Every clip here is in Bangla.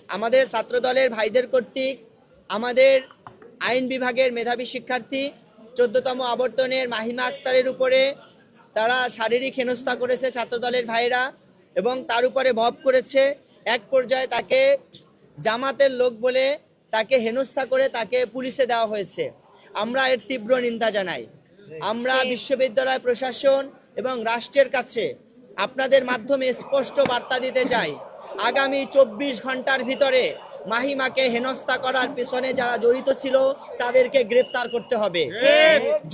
আমাদের ছাত্রদলের ভাইদের কর্তৃক আমাদের আইন বিভাগের মেধাবী শিক্ষার্থী 14তম আবর্তনের মাহিমা আক্তারের উপরে তারা শারীরিক হেনস্থা করেছে ছাত্রদলের ভাইরা, এবং তার উপরে মব করেছে। এক পর্যায়ে তাকে জামাতের লোক বলে তাকে হেনস্থা করে তাকে পুলিশে দেওয়া হয়েছে। আমরা এর তীব্র নিন্দা জানাই। আমরা বিশ্ববিদ্যালয় প্রশাসন এবং রাষ্ট্রের কাছে আপনাদের মাধ্যমে স্পষ্ট বার্তা দিতে চাই, আগামী 24 ঘন্টার ভিতরে মাহিমাকে হেনস্থা করার পিছনে যারা জড়িত ছিল তাদেরকে গ্রেপ্তার করতে হবে।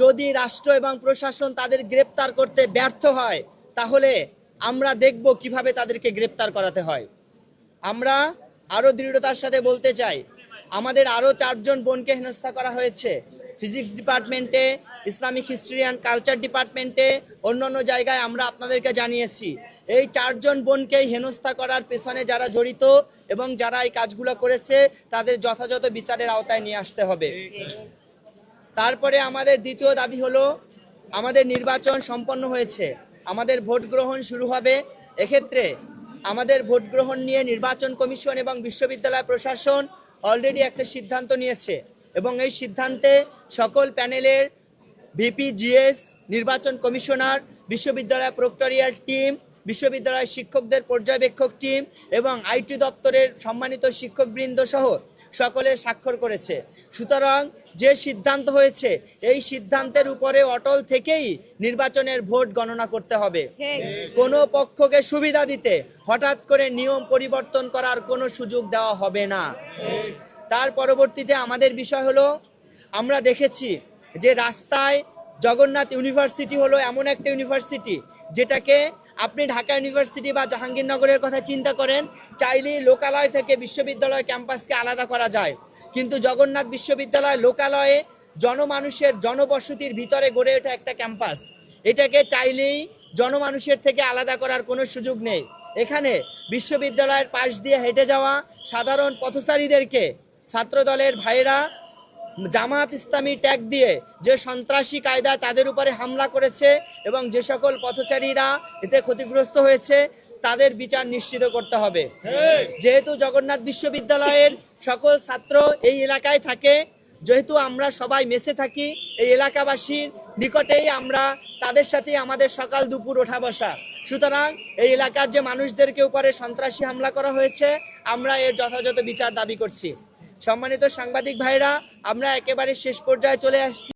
যদি রাষ্ট্র এবং প্রশাসন তাদের গ্রেপ্তার করতে ব্যর্থ হয় তাহলে আমরা দেখব কিভাবে তাদেরকে গ্রেপ্তার করাতে হয়। আমরা আরও দৃঢ়তার সাথে বলতে চাই, আমাদের আরও 4 জন বোনকে হেনস্থা করা হয়েছে ফিজিক্স ডিপার্টমেন্টে, ইসলামিক হিস্ট্রি অ্যান্ড কালচার ডিপার্টমেন্টে, অন্যান্য জায়গায় আমরা আপনাদেরকে জানিয়েছি। এই 4 জন বোনকেই হেনস্থা করার পেছনে যারা জড়িত এবং যারা এই কাজগুলো করেছে তাদের যথাযথ বিচারের আওতায় নিয়ে আসতে হবে। তারপরে আমাদের দ্বিতীয় দাবি হলো, আমাদের নির্বাচন সম্পন্ন হয়েছে, আমাদের ভোট গ্রহণ শুরু হবে। এক্ষেত্রে আমাদের ভোট গ্রহণ নিয়ে নির্বাচন কমিশন এবং বিশ্ববিদ্যালয় প্রশাসন অলরেডি একটা সিদ্ধান্ত নিয়েছে, এবং এই সিদ্ধান্তে সকল প্যানেলের ভিপি, জিএস, নির্বাচন কমিশনার, বিশ্ববিদ্যালয় প্রক্টরিয়াল টিম, বিশ্ববিদ্যালয় শিক্ষকদের পর্যবেক্ষক টিম এবং আইটি দপ্তরের সম্মানিত শিক্ষকবৃন্দ সহ সকলে স্বাক্ষর করেছে। সুতরাং যে সিদ্ধান্ত হয়েছে এই সিদ্ধান্তের উপরে অটল থেকেই নির্বাচনের ভোট গণনা করতে হবে। কোনো পক্ষকে সুবিধা দিতে হঠাৎ করে নিয়ম পরিবর্তন করার কোনো সুযোগ দেওয়া হবে না। তার পরবর্তীতে আমাদের বিষয় হলো, আমরা দেখেছি যে রাস্তায় জগন্নাথ ইউনিভার্সিটি হলো এমন একটা ইউনিভার্সিটি যেটাকে আপনি ঢাকা ইউনিভার্সিটি বা জাহাঙ্গীরনগরের কথা চিন্তা করেন, চাইলেই লোকালয় থেকে বিশ্ববিদ্যালয় ক্যাম্পাসকে আলাদা করা যায়, কিন্তু জগন্নাথ বিশ্ববিদ্যালয় লোকালয়ে জনমানুষের জনবসতির ভিতরে গড়ে ওঠা একটা ক্যাম্পাস, এটাকে চাইলেই জনমানুষের থেকে আলাদা করার কোনো সুযোগ নেই। এখানে বিশ্ববিদ্যালয়ের পাশ দিয়ে হেঁটে যাওয়া সাধারণ পথচারীদেরকে ছাত্রদলের ভাইরা জামাত ইসলামী ট্যাগ দিয়ে যে সন্ত্রাসী কায়দায় তাদের উপরে হামলা করেছে এবং যে সকল পথচারীরা এতে ক্ষতিগ্রস্ত হয়েছে তাদের বিচার নিশ্চিত করতে হবে। যেহেতু জগন্নাথ বিশ্ববিদ্যালয়ের সকল ছাত্র এই এলাকায় থাকে, যেহেতু আমরা সবাই মেসে থাকি, এই এলাকাবাসীর নিকটেই আমরা তাদের সাথে আমাদের সকাল দুপুর ওঠা বসা, সুতরাং এই এলাকার যে মানুষদেরকে উপরে সন্ত্রাসী হামলা করা হয়েছে আমরা এর যথাযথ বিচার দাবি করছি। সম্মানিত সাংবাদিক ভাইরা, আমরা একেবারে শেষ পর্যায়ে চলে আসছি।